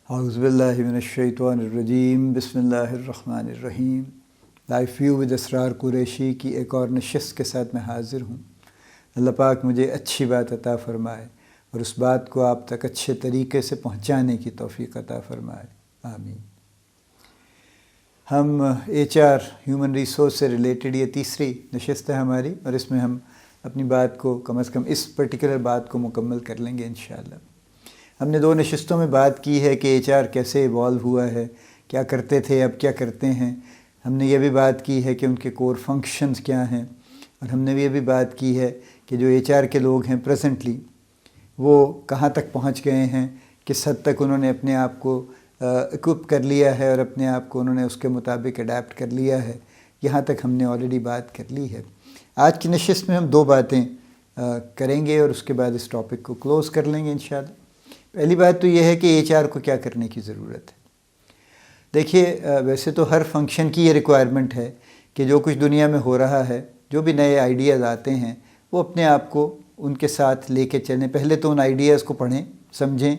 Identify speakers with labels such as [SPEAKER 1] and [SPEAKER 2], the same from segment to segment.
[SPEAKER 1] اعوذ باللہ من الشیطان الرجیم، بسم اللہ الرحمن الرحیم۔ لائف ویو ود اسرار قریشی کی ایک اور نشست کے ساتھ میں حاضر ہوں۔ اللہ پاک مجھے اچھی بات عطا فرمائے اور اس بات کو آپ تک اچھے طریقے سے پہنچانے کی توفیق عطا فرمائے، آمین۔ ہم HR ہیومن ریسورس سے ریلیٹڈ یہ تیسری نشست ہے ہماری، اور اس میں ہم اپنی بات کو کم از کم اس پرٹیکولر بات کو مکمل کر لیں گے انشاءاللہ۔ ہم نے 2 نشستوں میں بات کی ہے کہ HR کیسے ایوالو ہوا ہے، کیا کرتے تھے اب کیا کرتے ہیں۔ ہم نے یہ بھی بات کی ہے کہ ان کے کور فنکشنز کیا ہیں، اور ہم نے یہ بھی بات کی ہے کہ جو HR کے لوگ ہیں پریزنٹلی وہ کہاں تک پہنچ گئے ہیں، کس حد تک انہوں نے اپنے آپ کو اکوپ کر لیا ہے اور اپنے آپ کو انہوں نے اس کے مطابق اڈیپٹ کر لیا ہے۔ یہاں تک ہم نے آلریڈی بات کر لی ہے۔ آج کی نشست میں ہم 2 باتیں کریں گے اور اس کے بعد اس ٹاپک کو کلوز کر لیں گے انشاءاللہ۔ پہلی بات تو یہ ہے کہ HR کو کیا کرنے کی ضرورت ہے۔ دیکھیے، ویسے تو ہر فنکشن کی یہ ریکوائرمنٹ ہے کہ جو کچھ دنیا میں ہو رہا ہے، جو بھی نئے آئیڈیاز آتے ہیں، وہ اپنے آپ کو ان کے ساتھ لے کے چلیں۔ پہلے تو ان آئیڈیاز کو پڑھیں، سمجھیں،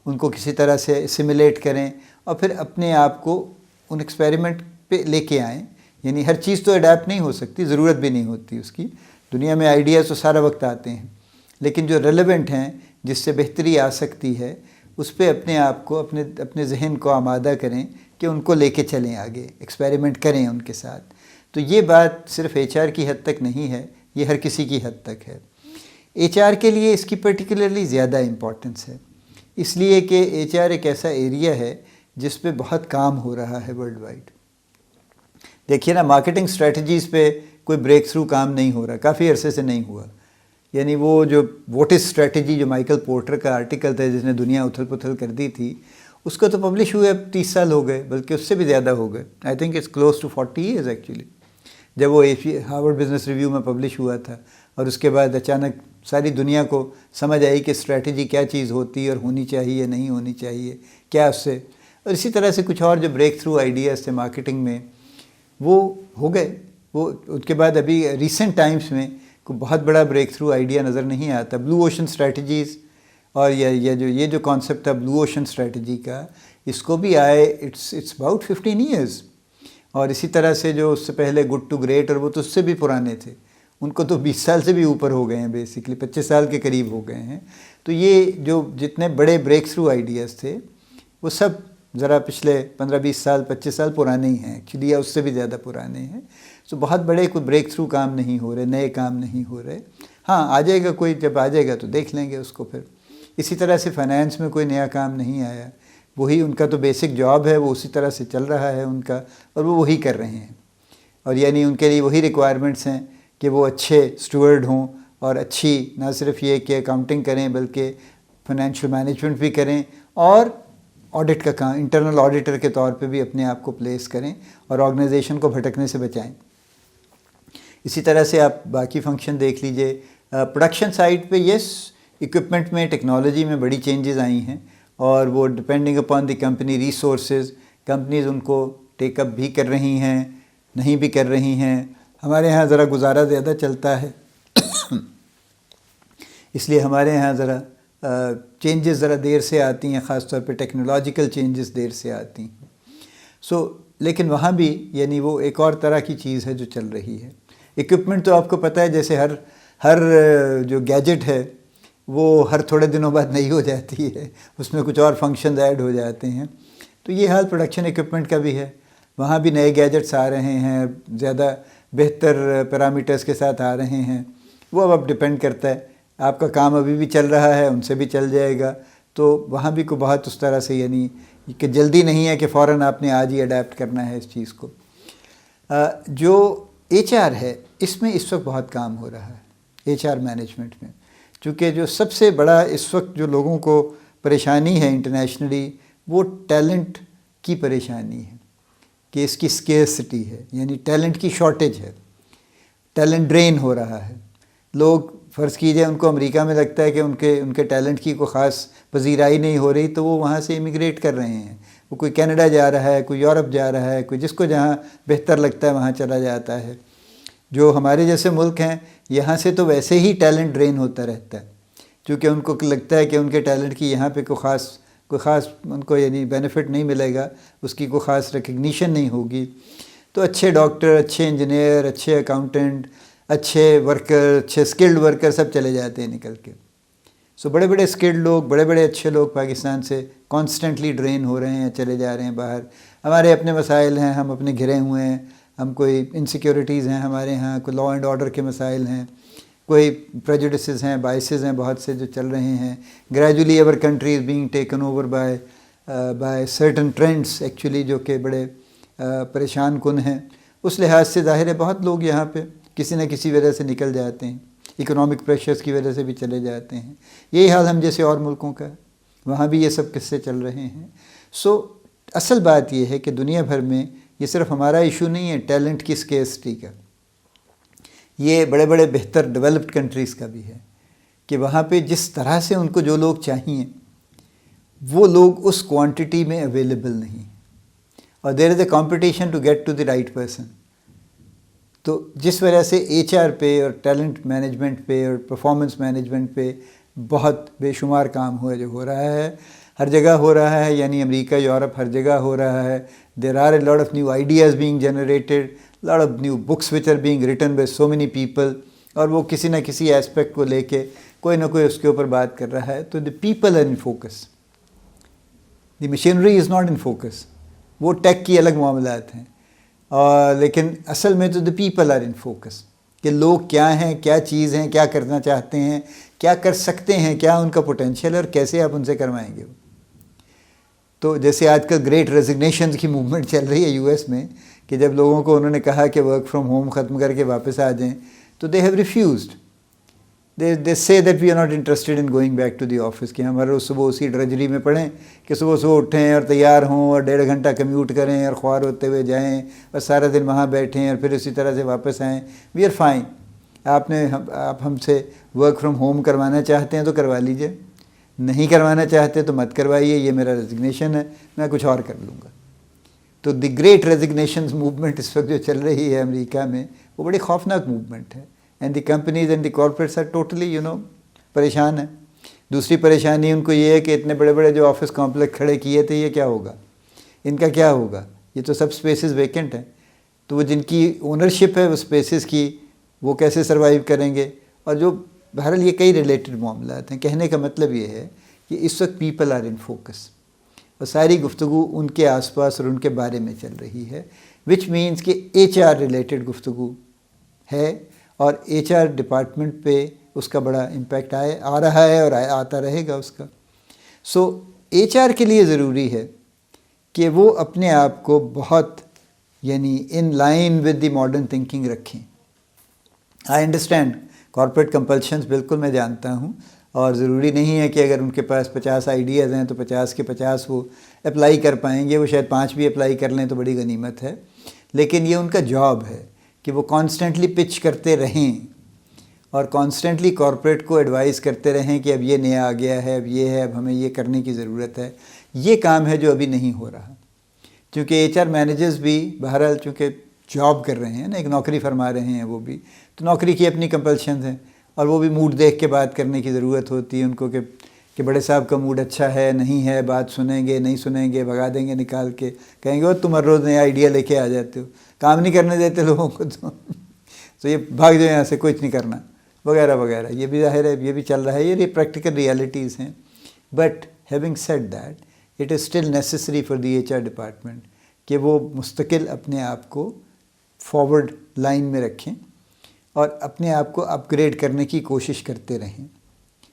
[SPEAKER 1] ان کو کسی طرح سے اسیمیلیٹ کریں، اور پھر اپنے آپ کو ان ایکسپیریمنٹ پہ لے کے آئیں۔ یعنی ہر چیز تو اڈیپٹ نہیں ہو سکتی، ضرورت بھی نہیں ہوتی اس کی۔ دنیا میں آئیڈیاز تو سارا وقت آتے ہیں، لیکن جو ریلیونٹ ہیں، جس سے بہتری آ سکتی ہے، اس پہ اپنے آپ کو اپنے ذہن کو آمادہ کریں کہ ان کو لے کے چلیں آگے، ایکسپیریمنٹ کریں ان کے ساتھ۔ تو یہ بات صرف HR کی حد تک نہیں ہے، یہ ہر کسی کی حد تک ہے۔ HR کے لیے اس کی پرٹیکولرلی زیادہ امپورٹنس ہے، اس لیے کہ HR ایک ایسا ایریا ہے جس پہ بہت کام ہو رہا ہے ورلڈ وائڈ۔ دیکھیے نا، مارکیٹنگ اسٹریٹجیز پہ کوئی بریک تھرو کام نہیں ہو رہا، کافی عرصے سے نہیں ہوا۔ یعنی وہ جو واٹ از اسٹریٹجی، جو مائیکل پورٹر کا آرٹیکل تھا جس نے دنیا اتھل پتھل کر دی تھی، اس کو تو پبلش ہوئے اب 30 سال ہو گئے، بلکہ اس سے بھی زیادہ ہو گئے۔ I think it's close to 40 years actually, جب وہ ہارورڈ بزنس ریویو میں پبلش ہوا تھا، اور اس کے بعد اچانک ساری دنیا کو سمجھ آئی کہ اسٹریٹجی کیا چیز ہوتی ہے اور ہونی چاہیے نہیں ہونی چاہیے کیا اس سے۔ اور اسی طرح سے کچھ اور جو بریک تھرو آئیڈیاز تھے مارکیٹنگ میں، وہ ہو گئے۔ وہ اس کے بعد ابھی ریسنٹ ٹائمز میں کوئی بہت بڑا بریک تھرو آئیڈیا نظر نہیں آتا۔ بلو اوشن اسٹریٹجیز، اور یہ جو کانسیپٹ تھا بلو اوشن اسٹریٹجی کا، اس کو بھی آئے اٹس اباؤٹ 15 ایئرز۔ اور اسی طرح سے جو اس سے پہلے گڈ ٹو گریٹ، اور وہ تو اس سے بھی پرانے تھے، ان کو تو 20 سال سے بھی اوپر ہو گئے ہیں، بیسکلی 25 سال کے قریب ہو گئے ہیں۔ تو یہ جو جتنے بڑے بریک تھرو آئیڈیاز تھے، وہ سب ذرا پچھلے 15-20 سال 25 سال پرانے ہی ہیں ایکچولی، یا اس سے بھی زیادہ پرانے ہیں۔ تو بہت بڑے کوئی بریک تھرو کام نہیں ہو رہے، نئے کام نہیں ہو رہے۔ ہاں، آ جائے گا کوئی، جب آ جائے گا تو دیکھ لیں گے اس کو پھر۔ اسی طرح سے فائنینس میں کوئی نیا کام نہیں آیا، وہی ان کا تو بیسک جاب ہے، وہ اسی طرح سے چل رہا ہے ان کا، اور وہ وہی کر رہے ہیں۔ اور یعنی ان کے لیے وہی ریکوائرمنٹس ہیں کہ وہ اچھے اسٹوورڈ ہوں، اور اچھی نہ صرف یہ کہ اکاؤنٹنگ کریں بلکہ فائنینشیل مینجمنٹ بھی کریں، اور آڈٹ کا کام، انٹرنل آڈیٹر کے طور پہ بھی اپنے آپ کو پلیس کریں، اور آرگنائزیشن کو بھٹکنے سے بچائیں۔ اسی طرح سے آپ باقی فنکشن دیکھ لیجئے۔ پروڈکشن سائٹ پہ یس، ایکوپمنٹ میں ٹیکنالوجی میں بڑی چینجز آئی ہیں، اور وہ depending upon the company resources, companies ان کو ٹیک اپ بھی کر رہی ہیں، نہیں بھی کر رہی ہیں۔ ہمارے ہاں ذرا گزارا زیادہ چلتا ہے، اس لیے ہمارے ہاں ذرا چینجز ذرا دیر سے آتی ہیں، خاص طور پہ ٹیکنالوجیکل چینجز دیر سے آتی ہیں۔ لیکن وہاں بھی یعنی وہ ایک اور طرح کی چیز ہے جو چل رہی ہے۔ ایکوپمنٹ تو آپ کو پتہ ہے، جیسے ہر جو گیجٹ ہے وہ ہر تھوڑے دنوں بعد نئی ہو جاتی ہے، اس میں کچھ اور فنکشنز ایڈ ہو جاتے ہیں۔ تو یہ حال پروڈکشن ایکوپمنٹ کا بھی ہے، وہاں بھی نئے گیجٹس آ رہے ہیں، زیادہ بہتر پیرامیٹرز کے ساتھ آ رہے ہیں۔ وہ اب ڈپینڈ کرتا ہے، آپ کا کام ابھی بھی چل رہا ہے، ان سے بھی چل جائے گا، تو وہاں بھی کوئی بہت اس طرح سے یعنی کہ جلدی نہیں ہے کہ فوراً آپ نے آج ہی اڈیپٹ کرنا ہے اس چیز کو۔ جو HR ہے، اس میں اس وقت بہت کام ہو رہا ہے HR مینجمنٹ میں، چونکہ جو سب سے بڑا اس وقت جو لوگوں کو پریشانی ہے انٹرنیشنلی، وہ ٹیلنٹ کی پریشانی ہے کہ اس کی اسکیرسٹی ہے، یعنی ٹیلنٹ کی شارٹیج ہے، ٹیلنٹ ڈرین ہو رہا ہے۔ لوگ فرض کیجئے ان کو امریکہ میں لگتا ہے کہ ان کے ٹیلنٹ کی کوئی خاص پذیرائی نہیں ہو رہی، تو وہ وہاں سے امیگریٹ کر رہے ہیں۔ وہ کوئی کینیڈا جا رہا ہے، کوئی یورپ جا رہا ہے، کوئی جس کو جہاں بہتر لگتا ہے وہاں چلا جاتا ہے۔ جو ہمارے جیسے ملک ہیں، یہاں سے تو ویسے ہی ٹیلنٹ ڈرین ہوتا رہتا ہے، چونکہ ان کو لگتا ہے کہ ان کے ٹیلنٹ کی یہاں پہ کوئی خاص کوئی خاص ان کو یعنی بینیفٹ نہیں ملے گا، اس کی کوئی خاص ریکگنیشن نہیں ہوگی. تو اچھے ڈاکٹر، اچھے انجینئر، اچھے اکاؤنٹنٹ، اچھے ورکر، اچھے اسکلڈ ورکر سب چلے جاتے ہیں نکل کے. سو بڑے بڑے اسکلڈ لوگ، بڑے بڑے اچھے لوگ پاکستان سے کانسٹنٹلی ڈرین ہو رہے ہیں، چلے جا رہے ہیں باہر. ہمارے اپنے مسائل ہیں، ہم اپنے گھرے ہوئے ہیں، ہم کوئی انسیکیورٹیز ہیں ہمارے ہاں، کوئی لا اینڈ آرڈر کے مسائل ہیں، کوئی پریجوڈسز ہیں، بائسز ہیں بہت سے جو چل رہے ہیں. گریجولی اور country is being taken over by certain trends actually, جو کہ بڑے پریشان کن ہیں. اس لحاظ سے ظاہر ہے بہت لوگ یہاں پہ کسی نہ کسی وجہ سے نکل جاتے ہیں، اکنامک پریشرز کی وجہ سے بھی چلے جاتے ہیں. یہی حال ہم جیسے اور ملکوں کا، وہاں بھی یہ سب قصے چل رہے ہیں. سو اصل بات یہ ہے کہ دنیا بھر میں یہ صرف ہمارا ایشو نہیں ہے ٹیلنٹ کی اسکیرسٹی کا، یہ بڑے بڑے بہتر ڈیولپڈ کنٹریز کا بھی ہے کہ وہاں پہ جس طرح سے ان کو جو لوگ چاہیے وہ لوگ اس کوانٹٹی میں اویلیبل نہیں، اور there is a competition to get to the right person. تو جس وجہ سے ایچ آر پہ اور ٹیلنٹ مینجمنٹ پہ اور پرفارمنس مینجمنٹ پہ بہت بے شمار کام ہو رہا ہے، ہر جگہ ہو رہا ہے. یعنی امریکہ، یورپ، ہر جگہ ہو رہا ہے. There are a lot of new ideas being generated, lot of new books which are being written by so many people, اور وہ کسی نہ کسی ایسپیکٹ کو لے کے کوئی نہ کوئی اس کے اوپر بات کر رہا ہے. تو the people are in focus, the machinery is not in focus. وہ ٹیک کی الگ معاملات ہیں، لیکن اصل میں تو the people are in focus, کہ لوگ کیا ہیں، کیا چیز ہیں، کیا کرنا چاہتے ہیں، کیا کر سکتے ہیں، کیا ان کا پوٹینشیل ہے، اور کیسے آپ ان سے کروائیں گے. تو جیسے آج کل گریٹ ریزگنیشنز کی موومنٹ چل رہی ہے یو ایس میں، کہ جب لوگوں کو انہوں نے کہا کہ ورک فرام ہوم ختم کر کے واپس آ جائیں تو they have refused. They say that we are not interested in going back to the office, کہ ہم ہر روز صبح اسی ڈرجری میں پڑھیں کہ صبح صبح اٹھیں اور تیار ہوں اور 1.5 گھنٹہ کمیوٹ کریں اور خوار ہوتے ہوئے جائیں اور سارا دن وہاں بیٹھیں اور پھر اسی طرح سے واپس آئیں. We are fine. آپ ہم سے ورک فرام ہوم کروانا چاہتے ہیں تو کروا لیجئے، نہیں کروانا چاہتے تو مت کروائیے، یہ میرا ریزگنیشن ہے، میں کچھ اور کر لوں گا. تو دی گریٹ ریزگنیشنز موومنٹ اس وقت جو چل رہی ہے امریکہ میں، وہ بڑی خوفناک موومنٹ ہے. And the companies and the corporates are totally پریشان ہیں. دوسری پریشانی ان کو یہ ہے کہ اتنے بڑے بڑے جو آفس کمپلیکس کھڑے کیے تھے، یہ کیا ہوگا، ان کا کیا ہوگا؟ یہ تو سب اسپیسز ویکنٹ ہیں. تو وہ جن کی اونرشپ ہے وہ اسپیسز کی، وہ کیسے سروائیو کریں گے؟ اور جو بہرحال یہ کئی ریلیٹڈ معاملات ہیں. کہنے کا مطلب یہ ہے کہ اس وقت پیپل آر ان فوکس، اور ساری گفتگو ان کے آس پاس اور ان کے بارے میں چل رہی ہے، وچ مینس کہ ایچ آر ریلیٹڈ گفتگو ہے، اور ایچ آر ڈپارٹمنٹ پہ اس کا بڑا امپیکٹ آ رہا ہے اور آتا رہے گا اس کا. سو ایچ آر کے لیے ضروری ہے کہ وہ اپنے آپ کو بہت یعنی in line with the modern thinking رکھیں. آئی انڈرسٹینڈ کارپوریٹ کمپلشنز، بالکل میں جانتا ہوں، اور ضروری نہیں ہے کہ اگر ان کے پاس 50 آئیڈیاز ہیں تو 50 کے 50 وہ اپلائی کر پائیں گے. وہ شاید 5 بھی اپلائی کر لیں تو بڑی غنیمت ہے. لیکن یہ ان کا جاب ہے کہ وہ کانسٹنٹلی پچ کرتے رہیں اور کانسٹنٹلی کارپوریٹ کو ایڈوائز کرتے رہیں کہ اب یہ نیا آ گیا ہے، اب یہ ہے، اب ہمیں یہ کرنے کی ضرورت ہے. یہ کام ہے جو ابھی نہیں ہو رہا، کیونکہ ایچ آر مینیجرز بھی بہرحال چونکہ جاب کر رہے ہیں نا، ایک نوکری فرما رہے ہیں وہ بھی، تو نوکری کی اپنی کمپلشنز ہیں، اور وہ بھی موڈ دیکھ کے بات کرنے کی ضرورت ہوتی ہے ان کو کہ بڑے صاحب کا موڈ اچھا ہے، نہیں ہے، بات سنیں گے، نہیں سنیں گے، بھگا دیں گے نکال کے، کہیں گے وہ تم ہر روز نیا آئیڈیا لے کے آ جاتے ہو، کام نہیں کرنے دیتے لوگوں کو تو یہ بھاگ جاؤ یہاں سے، کچھ نہیں کرنا وغیرہ وغیرہ. یہ بھی ظاہر ہے، یہ بھی چل رہا ہے، یہ پریکٹیکل ریالٹیز ہیں. But having said that, it is still necessary for the H R department کہ وہ مستقل اپنے آپ کو فارورڈ لائن میں رکھیں اور اپنے آپ کو اپ گریڈ کرنے کی کوشش کرتے رہیں.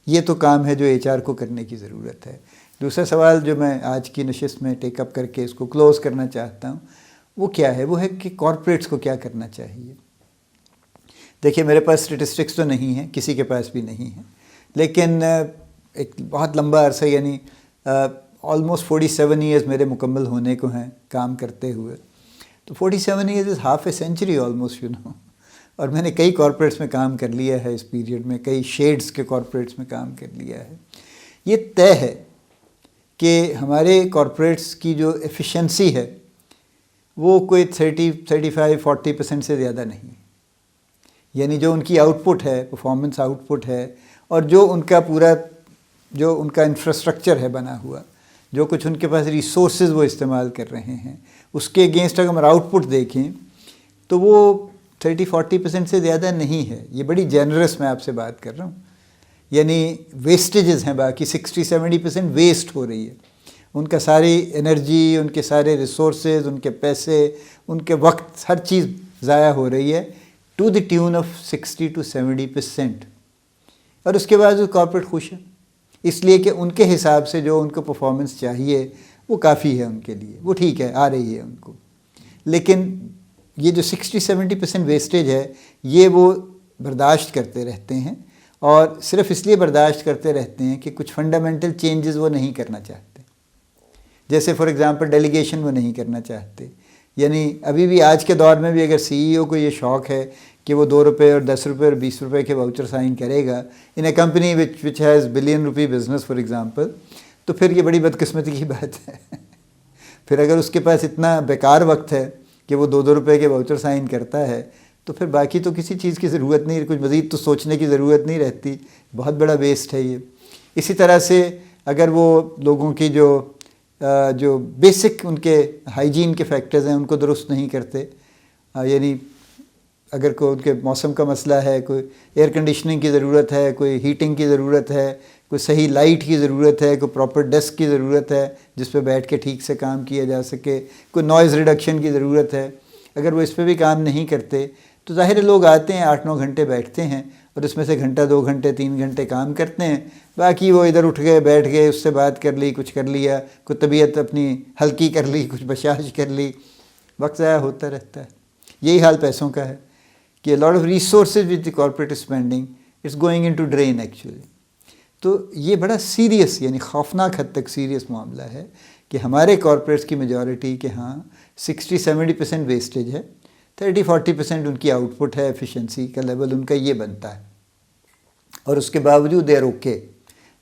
[SPEAKER 1] یہ تو کام ہے جو ایچ آر کو کرنے کی ضرورت ہے. دوسرا سوال جو میں آج کی نشست میں ٹیک اپ کر کے اس کو کلوز کرنا چاہتا ہوں، وہ کیا ہے؟ وہ ہے کہ کارپوریٹس کو کیا کرنا چاہیے. دیکھیے میرے پاس اسٹیٹسٹکس تو نہیں ہیں، کسی کے پاس بھی نہیں ہیں، لیکن ایک بہت لمبا عرصہ یعنی آلموسٹ 47 ایئرز میرے مکمل ہونے کو ہیں کام کرتے ہوئے. تو 47 years is half a century almost اور میں نے کئی کارپوریٹس میں کام کر لیا ہے اس پیریڈ میں، کئی شیڈز کے کارپوریٹس میں کام کر لیا ہے. یہ طے ہے کہ ہمارے کارپوریٹس کی جو ایفیشنسی ہے وہ کوئی 35-40% سے زیادہ نہیں. یعنی جو ان کی آؤٹ پٹ ہے، پرفارمنس آؤٹ پٹ ہے، اور جو ان کا پورا جو ان کا انفراسٹرکچر ہے بنا ہوا، جو کچھ ان کے پاس ریسورسز وہ استعمال کر رہے ہیں، اس کے اگینسٹ اگر ہم آؤٹ پٹ دیکھیں تو وہ 30-40% سے زیادہ نہیں ہے. یہ بڑی جنرس میں آپ سے بات کر رہا ہوں. یعنی ویسٹیجز ہیں، باقی 60-70% ویسٹ ہو رہی ہے. ان کا ساری انرجی، ان کے سارے ریسورسز، ان کے پیسے، ان کے وقت، ہر چیز ضائع ہو رہی ہے ٹو دی ٹیون آف 60-70%. اور اس کے بعد وہ کارپوریٹ خوش ہے، اس لیے کہ ان کے حساب سے جو ان کو پرفارمنس چاہیے وہ کافی ہے ان کے لیے، وہ ٹھیک ہے، آ رہی ہے ان کو. لیکن یہ جو 60-70% ویسٹیج ہے یہ وہ برداشت کرتے رہتے ہیں، اور صرف اس لیے برداشت کرتے رہتے ہیں کہ کچھ فنڈامنٹل چینجز وہ نہیں کرنا چاہتے. جیسے فار ایگزامپل ڈیلیگیشن وہ نہیں کرنا چاہتے. یعنی ابھی بھی آج کے دور میں بھی اگر سی ای او کو یہ شوق ہے کہ وہ 2 روپے اور 10 روپے اور 20 روپے کے واؤچر سائن کرے گا in a company which has billion rupee business for example, تو پھر یہ بڑی بدقسمتی کی بات ہے. پھر اگر اس کے پاس اتنا بیکار وقت ہے کہ وہ 2 روپے کے واؤچر سائن کرتا ہے تو پھر باقی تو کسی چیز کی ضرورت نہیں، کچھ مزید تو سوچنے کی ضرورت نہیں رہتی. بہت بڑا ویسٹ ہے یہ. اسی طرح سے اگر وہ لوگوں کی جو بیسک ان کے ہائیجین کے فیکٹرز ہیں ان کو درست نہیں کرتے، یعنی اگر کوئی ان کے موسم کا مسئلہ ہے، کوئی ایئر کنڈیشننگ کی ضرورت ہے، کوئی ہیٹنگ کی ضرورت ہے، کوئی صحیح لائٹ کی ضرورت ہے، کوئی پراپر ڈیسک کی ضرورت ہے جس پہ بیٹھ کے ٹھیک سے کام کیا جا سکے، کوئی نوائز ریڈکشن کی ضرورت ہے، اگر وہ اس پہ بھی کام نہیں کرتے تو ظاہر لوگ آتے ہیں 8-9 گھنٹے بیٹھتے ہیں اور اس میں سے گھنٹہ 2 گھنٹے 3 گھنٹے کام کرتے ہیں، باقی وہ ادھر اٹھ گئے بیٹھ گئے، اس سے بات کر لی، کچھ کر لیا، کوئی طبیعت اپنی ہلکی کر لی، کچھ بشاش کر لی، وقت ضائع ہوتا رہتا ہے. یہی حال پیسوں کا ہے کہ lot of resources with the corporate spending it's going in to drain actually. تو یہ بڑا سیریس، یعنی خوفناک حد تک سیریس معاملہ ہے کہ ہمارے کارپوریٹس کی میجورٹی کے ہاں 60-70% ویسٹیج ہے، 30-40% ان کی آؤٹ پٹ ہے، ایفیشنسی کا لیول ان کا یہ بنتا ہے. اور اس کے باوجود they are okay,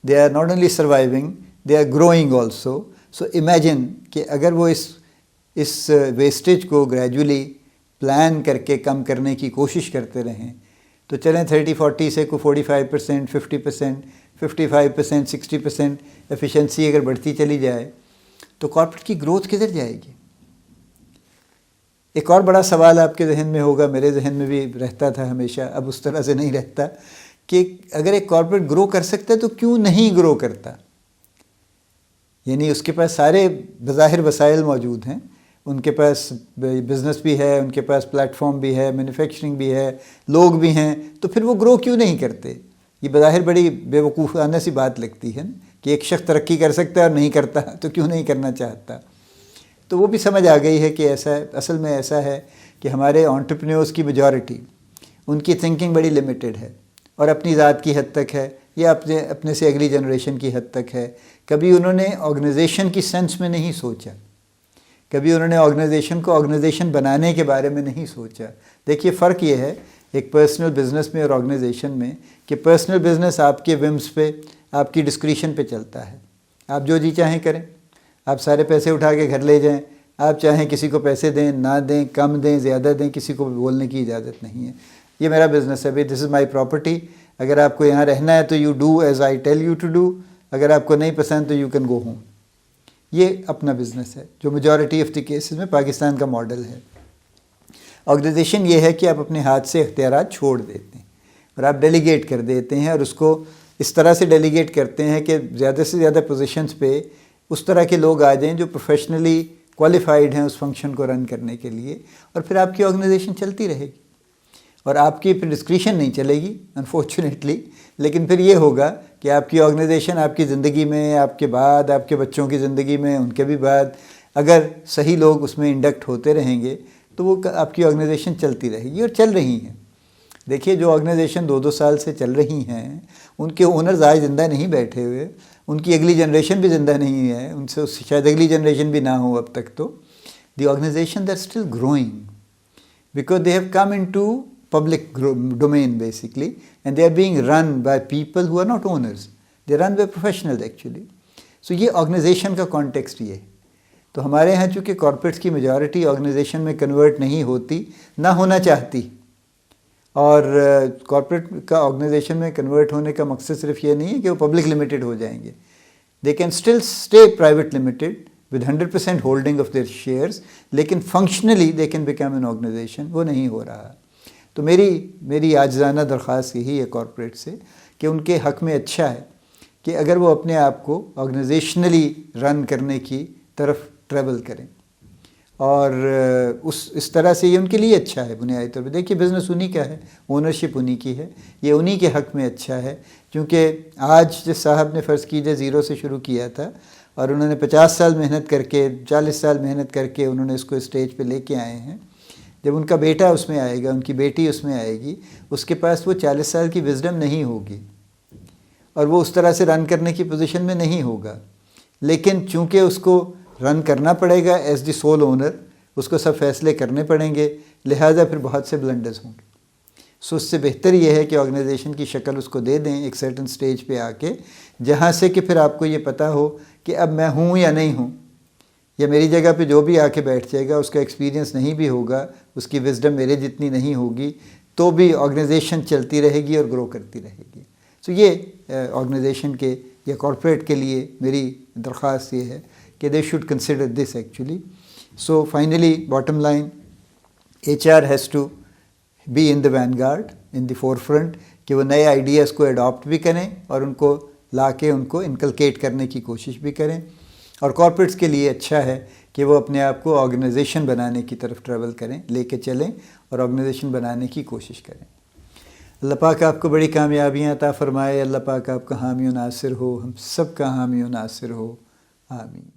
[SPEAKER 1] they are not only surviving, they are growing also. So imagine کہ اگر وہ اس ویسٹیج کو گریجولی پلان کر کے کم کرنے کی کوشش کرتے رہیں تو چلیں 30-40 سے کوئی 45%، 50%، 55%، 60% ایفیشنسی اگر بڑھتی چلی جائے تو کارپوریٹ کی گروتھ کدھر جائے گی؟ ایک اور بڑا سوال آپ کے ذہن میں ہوگا، میرے ذہن میں بھی رہتا تھا ہمیشہ، اب اس طرح سے نہیں رہتا، کہ اگر ایک کارپوریٹ گرو کر سکتا ہے تو کیوں نہیں گرو کرتا؟ یعنی اس کے پاس سارے بظاہر وسائل موجود ہیں، ان کے پاس بزنس بھی ہے، ان کے پاس پلیٹ فارم بھی ہے، مینوفیکچرنگ بھی ہے، لوگ بھی ہیں، تو پھر وہ گرو کیوں نہیں کرتے؟ یہ بظاہر بڑی بے وقوفانہ سی بات لگتی ہے کہ ایک شخص ترقی کر سکتا ہے اور نہیں کرتا تو کیوں نہیں کرنا چاہتا؟ تو وہ بھی سمجھ آ گئی ہے کہ اصل میں ایسا ہے کہ ہمارے انٹرپرینیورز کی میجورٹی ان کی تھنکنگ بڑی لمیٹڈ ہے اور اپنی ذات کی حد تک ہے یا اپنے سے اگلی جنریشن کی حد تک ہے. کبھی انہوں نے آرگنائزیشن کی سینس میں نہیں سوچا، کبھی انہوں نے آرگنائزیشن کو آرگنائزیشن بنانے کے بارے میں نہیں سوچا. دیکھیے فرق یہ ہے ایک پرسنل بزنس میں اور آرگنائزیشن میں کہ پرسنل بزنس آپ کے ومس پہ، آپ کی ڈسکریشن پہ چلتا ہے، آپ جو جی چاہیں کریں، آپ سارے پیسے اٹھا کے گھر لے جائیں، آپ چاہیں کسی کو پیسے دیں، نہ دیں، کم دیں، زیادہ دیں، کسی کو بولنے کی اجازت نہیں ہے. یہ میرا بزنس ہے بھائی، دس از مائی پراپرٹی، اگر آپ کو یہاں رہنا ہے تو you do as I tell you to do, اگر آپ کو نہیں پسند تو یو کین گو ہوم. یہ اپنا بزنس ہے جو میجورٹی آف دی کیسز میں پاکستان کا ماڈل ہے. آرگنائزیشن یہ ہے کہ آپ اپنے ہاتھ سے اختیارات چھوڑ دیتے ہیں اور آپ ڈیلیگیٹ کر دیتے ہیں، اور اس کو اس طرح سے ڈیلیگیٹ کرتے ہیں کہ زیادہ سے زیادہ پوزیشنز پہ اس طرح کے لوگ آ جائیں جو پروفیشنلی کوالیفائڈ ہیں اس فنکشن کو رن کرنے کے لیے، اور پھر آپ کی آرگنائزیشن چلتی رہے گی اور آپ کی پھر ڈسکریشن نہیں چلے گی انفارچونیٹلی. لیکن پھر یہ ہوگا کہ آپ کی آرگنائزیشن آپ کی زندگی میں، آپ کے بعد آپ کے بچوں کی زندگی میں، ان کے بھی بعد اگر صحیح لوگ اس میں انڈکٹ ہوتے رہیں گے تو وہ آپ کی آرگنائزیشن چلتی رہے گی اور چل رہی ہیں. دیکھیے جو آرگنائزیشن 2-2 سال سے چل رہی ہیں ان کے اونرز آج زندہ نہیں بیٹھے ہوئے، ان کی اگلی جنریشن بھی زندہ نہیں ہے، ان سے شاید اگلی جنریشن بھی نہ ہو اب تک. تو the organisation they are still growing because they have come in to public domain basically, and they are being run by people who are not owners, they are run by professionals actually. So یہ organization کا context یہ ہے. تو ہمارے ہاں چونکہ corporates کی majority organization میں کنورٹ نہیں ہوتی، نہ ہونا چاہتی، اور کارپوریٹ کا آرگنائزیشن میں کنورٹ ہونے کا مقصد صرف یہ نہیں ہے کہ وہ پبلک لمیٹڈ ہو جائیں گے. They can still stay private limited with 100% holding of their shares, لیکن functionally they can become an organization. وہ نہیں ہو رہا. تو میری عاجزانہ درخواست یہی ہے کارپوریٹ سے کہ ان کے حق میں اچھا ہے کہ اگر وہ اپنے آپ کو آرگنائزیشنلی رن کرنے کی طرف ٹریول کریں، اور اس طرح سے یہ ان کے لیے اچھا ہے بنیادی طور پہ. دیکھیے بزنس انہی کا ہے، اونرشپ انہی کی ہے، یہ انہی کے حق میں اچھا ہے. کیونکہ آج جس صاحب نے فرض کیجیے 0 سے شروع کیا تھا اور انہوں نے 50 سال محنت کر کے 40 سال محنت کر کے انہوں نے اس کو اسٹیج پہ لے کے آئے ہیں. جب ان کا بیٹا اس میں آئے گا، ان کی بیٹی اس میں آئے گی، اس کے پاس وہ 40 سال کی وزڈم نہیں ہوگی اور وہ اس طرح سے رن کرنے کی پوزیشن میں نہیں ہوگا. لیکن چونکہ اس کو رن کرنا پڑے گا ایز دی سول اونر، اس کو سب فیصلے کرنے پڑیں گے، لہٰذا پھر بہت سے بلنڈرز ہوں گے. سو اس سے بہتر یہ ہے کہ آرگنائزیشن کی شکل اس کو دے دیں ایک سرٹن سٹیج پہ آ کے، جہاں سے کہ پھر آپ کو یہ پتہ ہو کہ اب میں ہوں یا نہیں ہوں، یا میری جگہ پہ جو بھی آ کے بیٹھ جائے گا اس کا ایکسپیرینس نہیں بھی ہوگا، اس کی وزڈم میرے جتنی نہیں ہوگی، تو بھی آرگنائزیشن چلتی رہے گی اور گرو کرتی رہے گی. سو یہ آرگنائزیشن کے یا کارپوریٹ کے لیے میری درخواست یہ ہے کہ they should consider this actually. So finally bottom line, HR has to be in the vanguard, in the forefront, کہ وہ نئے آئیڈیاز کو اڈاپٹ بھی کریں اور ان کو لا کے ان کو انکلکیٹ کرنے کی کوشش بھی کریں. اور کارپوریٹس کے لیے اچھا ہے کہ وہ اپنے آپ کو آرگنائزیشن بنانے کی طرف ٹریول کریں، لے کے چلیں اور آرگنائزیشن بنانے کی کوشش کریں. اللہ پاک آپ کو بڑی کامیابیاں عطا فرمائے. اللہ پاک آپ کا حامی و ناصر ہو، ہم سب کا حامی و ناصر ہو. آمین.